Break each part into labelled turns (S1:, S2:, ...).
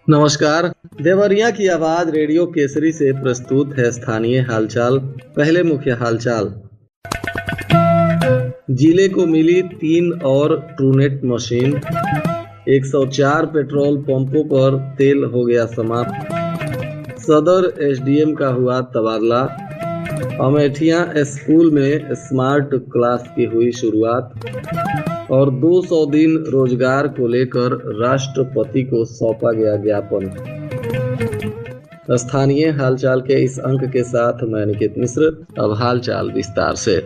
S1: नमस्कार। देवरिया की आवाज रेडियो केसरी से प्रस्तुत है स्थानीय हालचाल। पहले मुख्य हालचाल। जिले को मिली 3 और ट्रूनेट मशीन। 104 पेट्रोल पंपों पर तेल हो गया समाप्त। सदर एसडीएम का हुआ तबादला। अमेठिया स्कूल में स्मार्ट क्लास की हुई शुरुआत और 200 दिन रोजगार को लेकर राष्ट्रपति को सौंपा गया ज्ञापन। स्थानीय हालचाल के इस अंक के साथ मैं निकित मिश्र। अब हालचाल विस्तार से।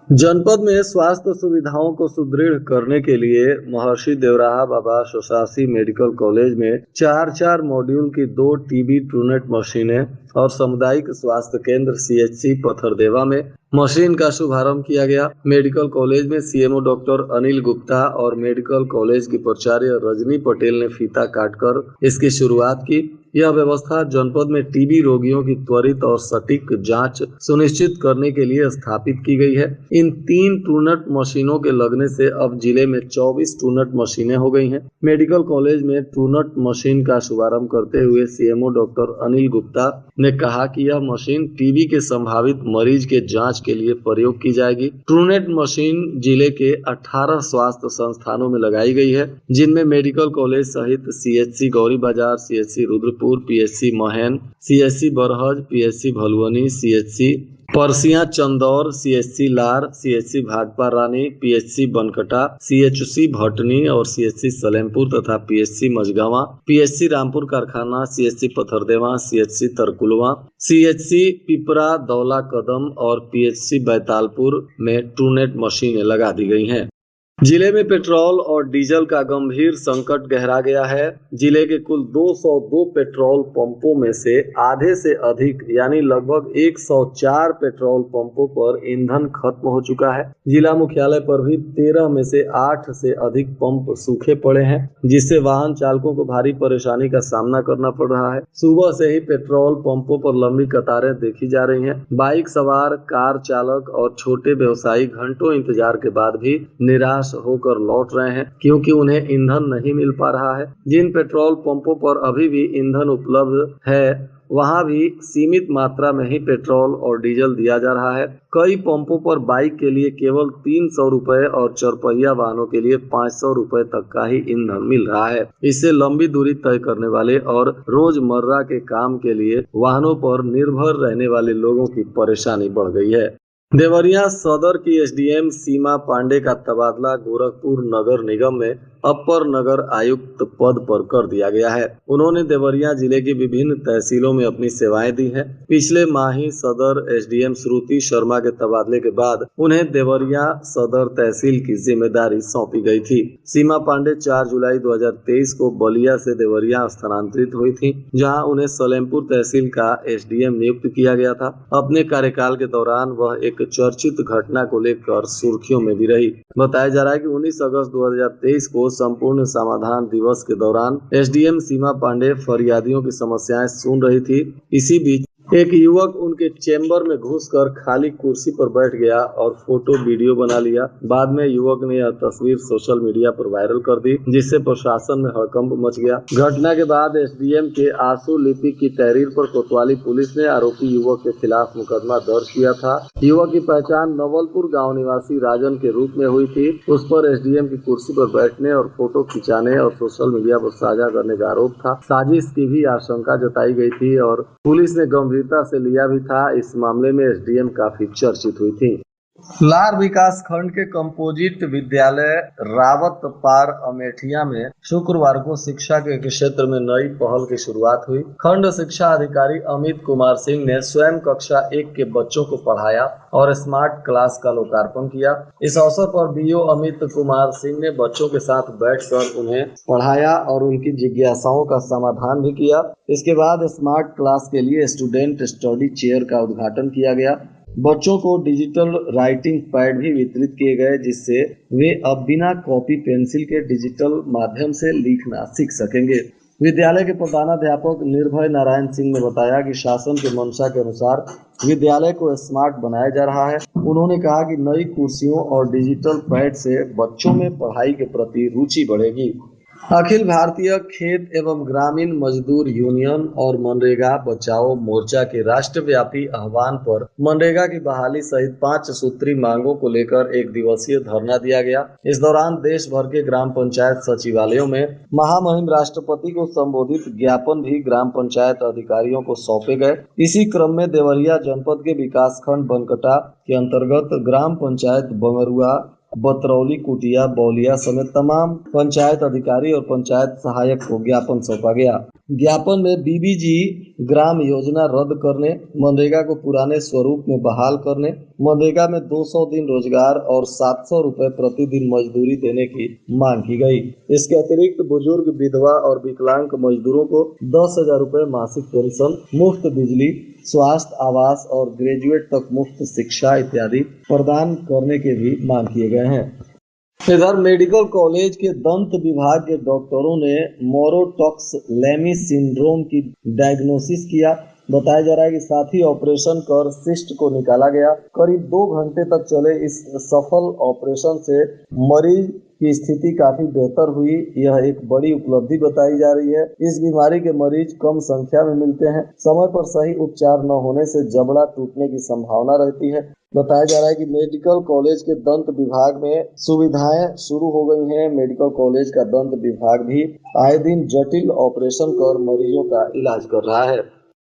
S1: जनपद में स्वास्थ्य सुविधाओं को सुदृढ़ करने के लिए महर्षि देवराहा बाबा शोशासी मेडिकल कॉलेज में 4 मॉड्यूल की 2 टीबी ट्रूनेट मशीनें और सामुदायिक स्वास्थ्य केंद्र सीएचसी पथरदेवा में मशीन का शुभारंभ किया गया। मेडिकल कॉलेज में सीएमओ डॉक्टर अनिल गुप्ता और मेडिकल कॉलेज की प्राचार्य रजनी पटेल ने फीता काटकर इसकी शुरुआत की। यह व्यवस्था जनपद में टीबी रोगियों की त्वरित और सटीक जांच सुनिश्चित करने के लिए स्थापित की गई है। इन 3 ट्रूनेट मशीनों के लगने से अब जिले में 24 ट्रूनेट मशीनें हो गई हैं। मेडिकल कॉलेज में ट्रूनेट मशीन का शुभारंभ करते हुए सीएमओ डॉक्टर अनिल गुप्ता ने कहा कि यह मशीन टीबी के संभावित मरीज के जांच के लिए प्रयोग की जाएगी। ट्रूनेट मशीन जिले के 18 स्वास्थ्य संस्थानों में लगाई गई है, जिनमें मेडिकल कॉलेज सहित CHC Gauri Bazaar, CHC Rudrapur, PHC Mahain, CHC Barhaj, PHC Bhaluani, CHC Parsia Chandaur, CHC Lar, CHC Bhatpar Rani, PHC Bankata, CHC Bhatni और सीएचसी सलेमपुर तथा PHC Majhgawan, PHC Rampur Karkhana, CHC Pathardeva, CHC Tarkulwa, CHC Pipra Daula Kadam और पीएचसी बैतालपुर में ट्रूनेट मशीनें लगा दी गई हैं। जिले में पेट्रोल और डीजल का गंभीर संकट गहरा गया है। जिले के कुल 202 पेट्रोल पंपों में से आधे से अधिक यानी लगभग 104 पेट्रोल पंपों पर ईंधन खत्म हो चुका है। जिला मुख्यालय पर भी 13 में से 8 से अधिक पंप सूखे पड़े हैं, जिससे वाहन चालकों को भारी परेशानी का सामना करना पड़ रहा है। सुबह से ही पेट्रोल पंपों पर लंबी कतारें देखी जा रही हैं। बाइक सवार, कार चालक और छोटे व्यवसायी घंटों इंतजार के बाद भी निराश होकर लौट रहे हैं, क्योंकि उन्हें ईंधन नहीं मिल पा रहा है। जिन पेट्रोल पंपों पर अभी भी ईंधन उपलब्ध है, वहां भी सीमित मात्रा में ही पेट्रोल और डीजल दिया जा रहा है। कई पंपों पर बाइक के लिए केवल 300 रुपए और चरपहिया वाहनों के लिए 500 रुपए तक का ही ईंधन मिल रहा है। इससे लंबी दूरी तय करने वाले और रोजमर्रा के काम के लिए वाहनों पर निर्भर रहने वाले लोगों की परेशानी बढ़ गई है। देवरिया सदर की एसडीएम सीमा पांडे का तबादला गोरखपुर नगर निगम में अपर नगर आयुक्त पद पर कर दिया गया है। उन्होंने देवरिया जिले की विभिन्न तहसीलों में अपनी सेवाएं दी हैं। पिछले माह ही सदर एसडीएम श्रुति शर्मा के तबादले के बाद उन्हें देवरिया सदर तहसील की जिम्मेदारी सौंपी गई थी। सीमा पांडे 4 जुलाई 2023 को बलिया से देवरिया स्थानांतरित हुई थी, जहां उन्हें सलेमपुर तहसील का एसडीएम नियुक्त किया गया था। अपने कार्यकाल के दौरान वह एक चर्चित घटना को लेकर सुर्खियों में भी रही। बताया जा रहा है कि 19 अगस्त 2023 को संपूर्ण समाधान दिवस के दौरान एसडीएम सीमा पांडे फरियादियों की समस्याएं सुन रही थी। इसी बीच एक युवक उनके चेंबर में घुसकर खाली कुर्सी पर बैठ गया और फोटो वीडियो बना लिया। बाद में युवक ने यह तस्वीर सोशल मीडिया पर वायरल कर दी, जिससे प्रशासन में हड़कंप मच गया। घटना के बाद एसडीएम के आंसू लिपि की तहरीर पर कोतवाली पुलिस ने आरोपी युवक के खिलाफ मुकदमा दर्ज किया था। युवक की पहचान नवलपुर गाँव निवासी राजन के रूप में हुई थी। उस पर एसडीएम की कुर्सी पर बैठने और फोटो खिंचाने और सोशल मीडिया पर साझा करने का आरोप था। साजिश की भी आशंका जताई गई थी और पुलिस ने गंभीरता से लिया भी था। इस मामले में एसडीएम काफी चर्चित हुई थी। लार विकास खंड के कंपोजिट विद्यालय रावत पार अमेठिया में शुक्रवार को शिक्षा के क्षेत्र में नई पहल की शुरुआत हुई। खंड शिक्षा अधिकारी अमित कुमार सिंह ने स्वयं कक्षा 1 के बच्चों को पढ़ाया और स्मार्ट क्लास का लोकार्पण किया। इस अवसर पर बीओ अमित कुमार सिंह ने बच्चों के साथ बैठकर उन्हें पढ़ाया और उनकी जिज्ञासाओं का समाधान भी किया। इसके बाद स्मार्ट क्लास के लिए स्टूडेंट स्टडी चेयर का उद्घाटन किया गया। बच्चों को डिजिटल राइटिंग पैड भी वितरित किए गए, जिससे वे अब बिना कॉपी पेंसिल के डिजिटल माध्यम से लिखना सीख सकेंगे। विद्यालय के प्रधानाध्यापक निर्भय नारायण सिंह ने बताया कि शासन के मंशा के अनुसार विद्यालय को स्मार्ट बनाया जा रहा है। उन्होंने कहा कि नई कुर्सियों और डिजिटल पैड से बच्चों में पढ़ाई के प्रति रुचि बढ़ेगी। अखिल भारतीय खेत एवं ग्रामीण मजदूर यूनियन और मनरेगा बचाओ मोर्चा के राष्ट्रव्यापी आह्वान पर मनरेगा की बहाली सहित 5 सूत्री मांगों को लेकर एक दिवसीय धरना दिया गया। इस दौरान देश भर के ग्राम पंचायत सचिवालयों में महामहिम राष्ट्रपति को संबोधित ज्ञापन भी ग्राम पंचायत अधिकारियों को सौंपे गए। इसी क्रम में देवरिया जनपद के विकास खंड बनकटा के अंतर्गत ग्राम पंचायत बंगरुआ, बतरौली, कुटिया, बौलिया समेत तमाम पंचायत अधिकारी और पंचायत सहायक को ज्ञापन सौंपा गया। ज्ञापन में बीबीजी ग्राम योजना रद्द करने, मनरेगा को पुराने स्वरूप में बहाल करने, मनरेगा में 200 दिन रोजगार और 700 रुपए प्रतिदिन मजदूरी देने की मांग की गई। इसके अतिरिक्त बुजुर्ग, विधवा और विकलांग मजदूरों को 10,000 रुपए मासिक पेंशन, मुफ्त बिजली, स्वास्थ्य, आवास और ग्रेजुएट तक मुफ्त शिक्षा इत्यादि प्रदान करने के भी मांग किए गए हैं। इधर मेडिकल कॉलेज के दंत विभाग के डॉक्टरों ने मोरोटॉक्स-लेमी सिंड्रोम की डायग्नोसिस किया। बताया जा रहा है कि साथ ही ऑपरेशन कर सिस्ट को निकाला गया। करीब 2 घंटे तक चले इस सफल ऑपरेशन से मरीज की स्थिति काफी बेहतर हुई। यह एक बड़ी उपलब्धि बताई जा रही है। इस बीमारी के मरीज कम संख्या में मिलते हैं। समय पर सही उपचार न होने से जबड़ा टूटने की संभावना रहती है। बताया जा रहा है कि मेडिकल कॉलेज के दंत विभाग में सुविधाएं शुरू हो गई हैं। मेडिकल कॉलेज का दंत विभाग भी आए दिन जटिल ऑपरेशन कर मरीजों का इलाज कर रहा है।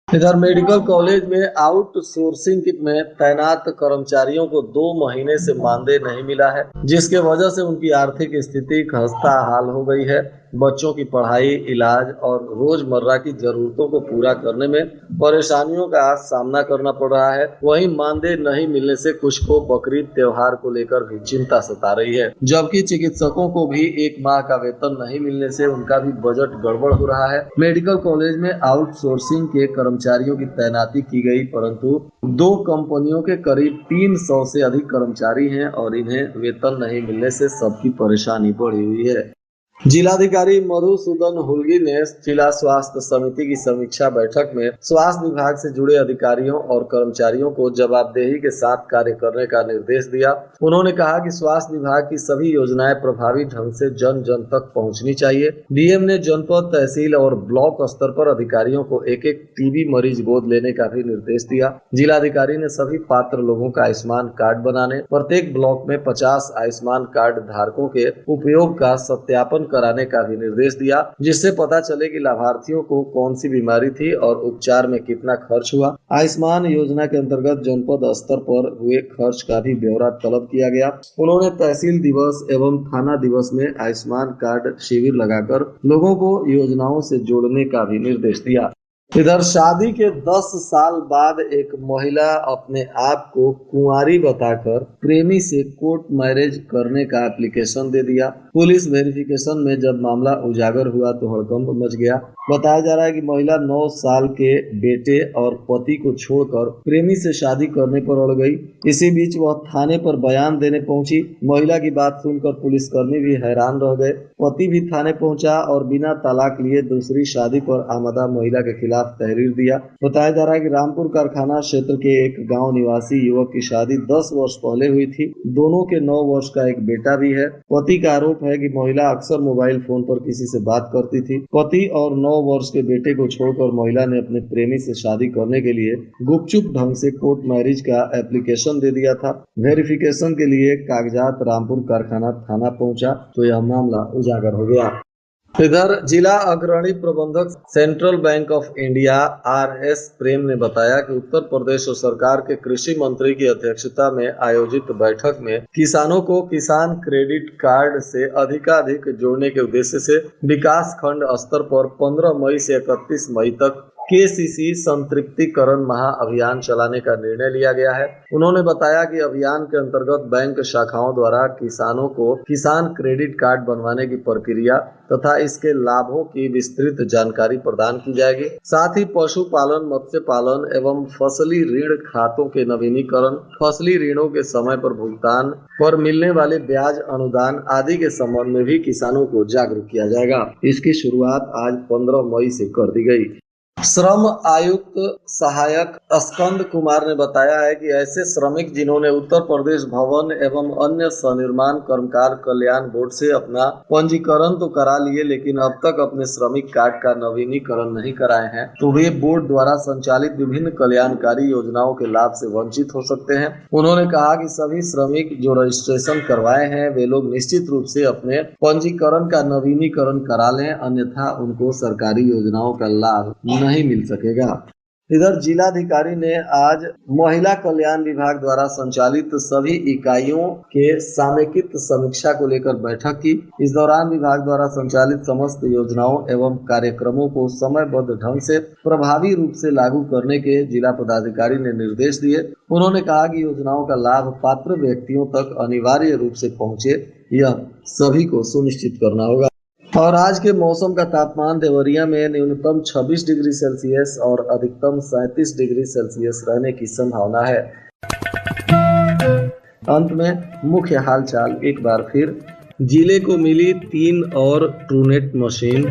S1: इधर मेडिकल कॉलेज में आउटसोर्सिंग में तैनात कर्मचारियों को 2 महीने से मानदेय नहीं मिला है, जिसके वजह से उनकी आर्थिक स्थिति खस्ताहाल हो गई है। बच्चों की पढ़ाई, इलाज और रोजमर्रा की जरूरतों को पूरा करने में परेशानियों का सामना करना पड़ रहा है। वहीं मानदेय नहीं मिलने से कुछ को बकरीद त्योहार को लेकर भी चिंता सता रही है, जबकि चिकित्सकों को भी 1 माह का वेतन नहीं मिलने से उनका भी बजट गड़बड़ हो रहा है। मेडिकल कॉलेज में आउटसोर्सिंग के कर्मचारियों की तैनाती की गई, परंतु 2 कंपनियों के करीब 300 से अधिक कर्मचारी हैं और इन्हें वेतन नहीं मिलने से सबकी परेशानी बढ़ी हुई है। जिलाधिकारी मधुसूदन हुल्गी ने जिला स्वास्थ्य समिति की समीक्षा बैठक में स्वास्थ्य विभाग से जुड़े अधिकारियों और कर्मचारियों को जवाबदेही के साथ कार्य करने का निर्देश दिया। उन्होंने कहा कि स्वास्थ्य विभाग की सभी योजनाएं प्रभावी ढंग से जन जन तक पहुंचनी चाहिए। डीएम ने जनपद, तहसील और ब्लॉक स्तर पर अधिकारियों को एक टीबी मरीज गोद लेने का भी निर्देश दिया। जिलाधिकारी ने सभी पात्र लोगों का आयुष्मान कार्ड बनाने, प्रत्येक ब्लॉक में 50 आयुष्मान कार्ड धारकों के उपयोग का सत्यापन कराने का भी निर्देश दिया, जिससे पता चले कि लाभार्थियों को कौन सी बीमारी थी और उपचार में कितना खर्च हुआ। आयुष्मान योजना के अंतर्गत जनपद स्तर पर हुए खर्च का भी ब्यौरा तलब किया गया। उन्होंने तहसील दिवस एवं थाना दिवस में आयुष्मान कार्ड शिविर लगाकर लोगों को योजनाओं से जोड़ने का भी निर्देश दिया। इधर शादी के 10 साल बाद एक महिला अपने आप को कुंवारी बताकर प्रेमी से कोर्ट मैरिज करने का एप्लीकेशन दे दिया। पुलिस वेरिफिकेशन में जब मामला उजागर हुआ तो हड़कंप मच गया। बताया जा रहा है कि महिला 9 साल के बेटे और पति को छोड़कर प्रेमी से शादी करने पर अड़ गई। इसी बीच वह थाने पर बयान देने पहुंची। महिला की बात सुनकर पुलिसकर्मी भी हैरान रह गए। पति भी थाने पहुंचा और बिना तलाक लिए दूसरी शादी पर आमदा महिला के खिलाफ तहरीर दिया। बताया जा रहा है कि रामपुर कारखाना क्षेत्र के एक गांव निवासी युवक की शादी 10 वर्ष पहले हुई थी। दोनों के 9 वर्ष का एक बेटा भी है। पति का आरोप है कि महिला अक्सर मोबाइल फोन पर किसी से बात करती थी। पति और 9 वर्ष के बेटे को छोड़कर महिला ने अपने प्रेमी से शादी करने के लिए गुपचुप ढंग से कोर्ट मैरिज का एप्लीकेशन दे दिया था। वेरिफिकेशन के लिए कागजात रामपुर कारखाना थाना पहुंचा तो यह मामला उजागर हो गया। इधर जिला अग्रणी प्रबंधक central bank of India R S. Prem ने बताया कि उत्तर प्रदेश सरकार के कृषि मंत्री की अध्यक्षता में आयोजित बैठक में किसानों को किसान क्रेडिट कार्ड से अधिकाधिक जोड़ने के उद्देश्य से विकास खंड स्तर पर 15 मई से 31 मई तक केसीसी संतृप्तिकरण महाअभियान चलाने का निर्णय लिया गया है। उन्होंने बताया कि अभियान के अंतर्गत बैंक शाखाओं द्वारा किसानों को किसान क्रेडिट कार्ड बनवाने की प्रक्रिया तथा इसके लाभों की विस्तृत जानकारी प्रदान की जाएगी। साथ ही पशुपालन, मत्स्य पालन एवं फसली ऋण खातों के नवीनीकरण, फसली ऋणों के समय पर भुगतान पर मिलने वाले ब्याज अनुदान आदि के संबंध में भी किसानों को जागरूक किया जाएगा। इसकी शुरुआत आज 15 मई से कर दी गई। श्रम आयुक्त सहायक स्कंद कुमार ने बताया है कि ऐसे श्रमिक जिन्होंने उत्तर प्रदेश भवन एवं अन्य सनिर्माण कर्मकार कल्याण बोर्ड से अपना पंजीकरण तो करा लिए लेकिन अब तक अपने श्रमिक कार्ड का नवीनीकरण नहीं कराए हैं, तो वे बोर्ड द्वारा संचालित विभिन्न कल्याणकारी योजनाओं के लाभ से वंचित हो सकते हैं। उन्होंने कहा कि सभी श्रमिक जो रजिस्ट्रेशन करवाए हैं वे लोग निश्चित रूप से अपने पंजीकरण का नवीनीकरण करा लें, अन्यथा उनको सरकारी योजनाओं का लाभ नहीं मिल सकेगा। इधर जिलाधिकारी ने आज महिला कल्याण विभाग द्वारा संचालित सभी इकाइयों के समेकित समीक्षा को लेकर बैठक की। इस दौरान विभाग द्वारा संचालित समस्त योजनाओं एवं कार्यक्रमों को समयबद्ध ढंग से प्रभावी रूप से लागू करने के जिला पदाधिकारी ने निर्देश दिए। उन्होंने कहा कि योजनाओं का लाभ पात्र व्यक्तियों तक अनिवार्य रूप से पहुंचे, यह सभी को सुनिश्चित करना होगा। और आज के मौसम का तापमान देवरिया में न्यूनतम 26 डिग्री सेल्सियस और अधिकतम 37 डिग्री सेल्सियस रहने की संभावना है। अंत में मुख्य हालचाल एक बार फिर। जिले को मिली 3 और ट्रूनेट मशीन।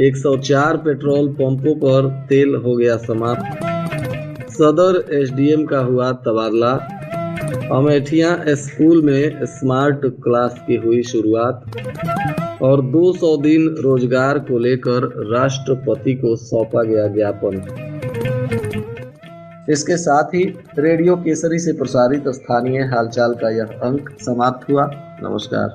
S1: 104 पेट्रोल पंपों पर तेल हो गया समाप्त। सदर एसडीएम का हुआ तबादला। अमेठिया स्कूल में स्मार्ट क्लास की हुई शुरुआत। और 200 दिन रोजगार को लेकर राष्ट्रपति को सौंपा गया ज्ञापन। इसके साथ ही रेडियो केसरी से प्रसारित स्थानीय हालचाल का यह अंक समाप्त हुआ। नमस्कार।